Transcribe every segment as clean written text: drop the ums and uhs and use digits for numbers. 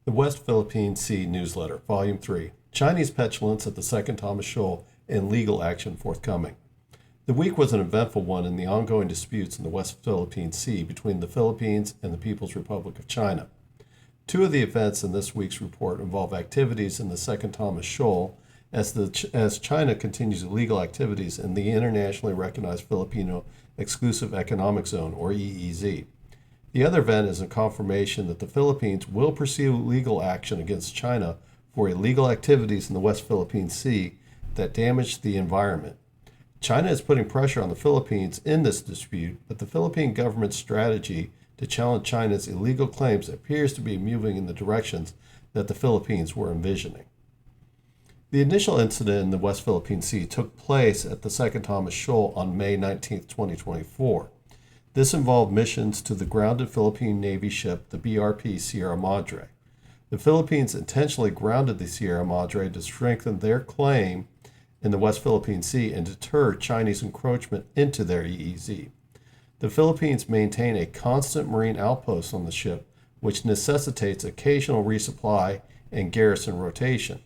The West Philippine Sea Newsletter, Volume 3, Chinese Petulance at the Second Thomas Shoal and Legal Action Forthcoming. The week was an eventful one in the ongoing disputes in the West Philippine Sea between the Philippines and the People's Republic of China. Two of the events in this week's report involve activities in the Second Thomas Shoal as China continues illegal activities in the internationally recognized Filipino Exclusive Economic Zone, or EEZ. The other event is a confirmation that the Philippines will pursue legal action against China for illegal activities in the West Philippine Sea that damage the environment. China is putting pressure on the Philippines in this dispute, but the Philippine government's strategy to challenge China's illegal claims appears to be moving in the directions that the Philippines were envisioning. The initial incident in the West Philippine Sea took place at the Second Thomas Shoal on May 19, 2024. This involved missions to the grounded Philippine Navy ship, the BRP Sierra Madre. The Philippines intentionally grounded the Sierra Madre to strengthen their claim in the West Philippine Sea and deter Chinese encroachment into their EEZ. The Philippines maintain a constant marine outpost on the ship, which necessitates occasional resupply and garrison rotation.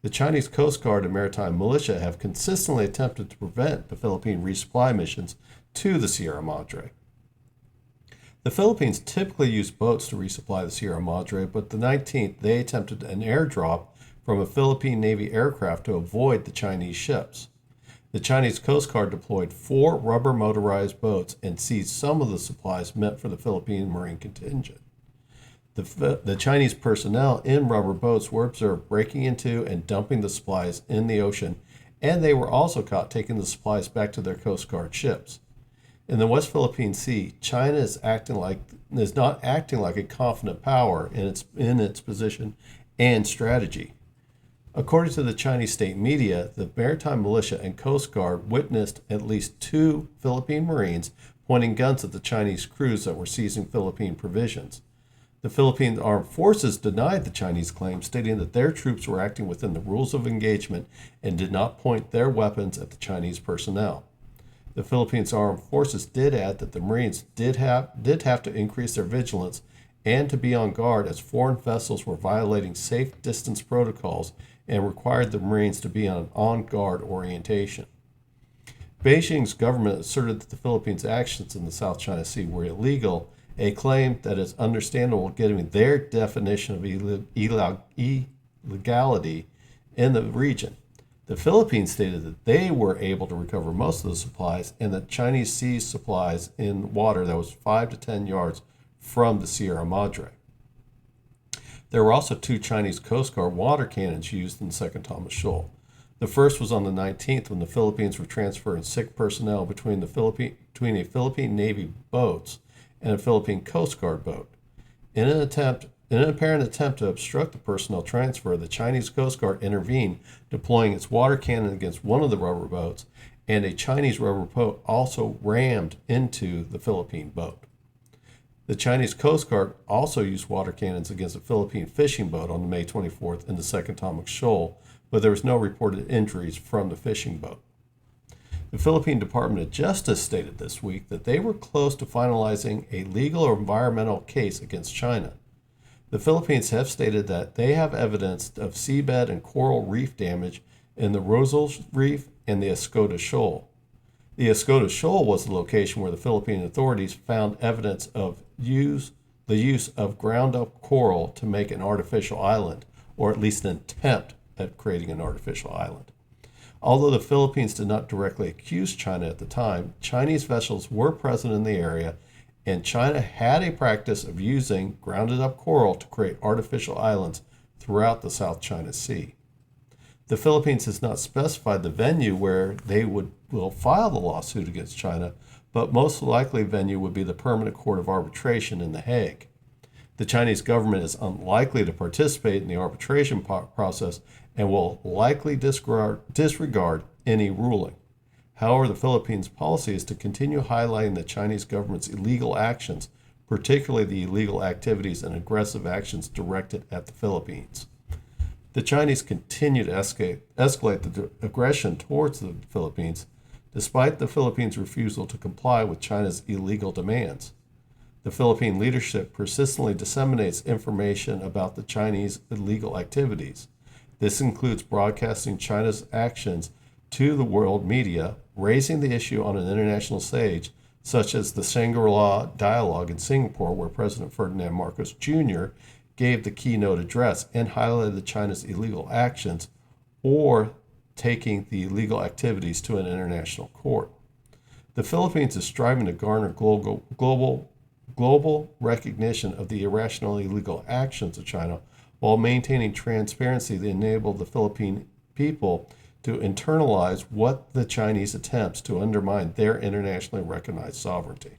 The Chinese Coast Guard and maritime militia have consistently attempted to prevent the Philippine resupply missions to the Sierra Madre. The Philippines typically use boats to resupply the Sierra Madre, but the 19th they attempted an airdrop from a Philippine Navy aircraft to avoid the Chinese ships. The Chinese Coast Guard deployed 4 rubber motorized boats and seized some of the supplies meant for the Philippine Marine contingent. The Chinese personnel in rubber boats were observed breaking into and dumping the supplies in the ocean, and they were also caught taking the supplies back to their Coast Guard ships. In the West Philippine Sea, China is not acting like a confident power in its position and strategy. According to the Chinese state media, the maritime militia and Coast Guard witnessed at least 2 Philippine Marines pointing guns at the Chinese crews that were seizing Philippine provisions. The Philippine Armed Forces denied the Chinese claim, stating that their troops were acting within the rules of engagement and did not point their weapons at the Chinese personnel. The Philippines Armed Forces did add that the Marines did have to increase their vigilance and to be on guard as foreign vessels were violating safe distance protocols and required the Marines to be on on-guard orientation. Beijing's government asserted that the Philippines' actions in the South China Sea were illegal, a claim that is understandable given their definition of illegality in the region. The Philippines stated that they were able to recover most of the supplies and that Chinese seized supplies in water that was 5 to 10 yards from the Sierra Madre. There were also 2 Chinese Coast Guard water cannons used in the Second Thomas Shoal. The first was on the 19th when the Philippines were transferring sick personnel between a Philippine Navy boats and a Philippine Coast Guard boat. In an apparent attempt to obstruct the personnel transfer, the Chinese Coast Guard intervened, deploying its water cannon against one of the rubber boats, and a Chinese rubber boat also rammed into the Philippine boat. The Chinese Coast Guard also used water cannons against a Philippine fishing boat on May 24th in the Second Thomas Shoal, but there was no reported injuries from the fishing boat. The Philippine Department of Justice stated this week that they were close to finalizing a legal or environmental case against China. The Philippines have stated that they have evidence of seabed and coral reef damage in the Rosal Reef and the Escoda Shoal. The Escoda Shoal was the location where the Philippine authorities found evidence of the use of ground-up coral to make an artificial island, or at least an attempt at creating an artificial island. Although the Philippines did not directly accuse China at the time, Chinese vessels were present in the area, and China had a practice of using grounded-up coral to create artificial islands throughout the South China Sea. The Philippines has not specified the venue where they will file the lawsuit against China, but most likely venue would be the Permanent Court of Arbitration in The Hague. The Chinese government is unlikely to participate in the arbitration process and will likely disregard any ruling. However, the Philippines' policy is to continue highlighting the Chinese government's illegal actions, particularly the illegal activities and aggressive actions directed at the Philippines. The Chinese continue to escalate the aggression towards the Philippines, despite the Philippines' refusal to comply with China's illegal demands. The Philippine leadership persistently disseminates information about the Chinese illegal activities. This includes broadcasting China's actions to the world media, raising the issue on an international stage, such as the Shangri-La Dialogue in Singapore, where President Ferdinand Marcos Jr. gave the keynote address and highlighted China's illegal actions, or taking the illegal activities to an international court. The Philippines is striving to garner global recognition of the irrational illegal actions of China while maintaining transparency that enable the Philippine people to internalize what the Chinese attempts to undermine their internationally recognized sovereignty.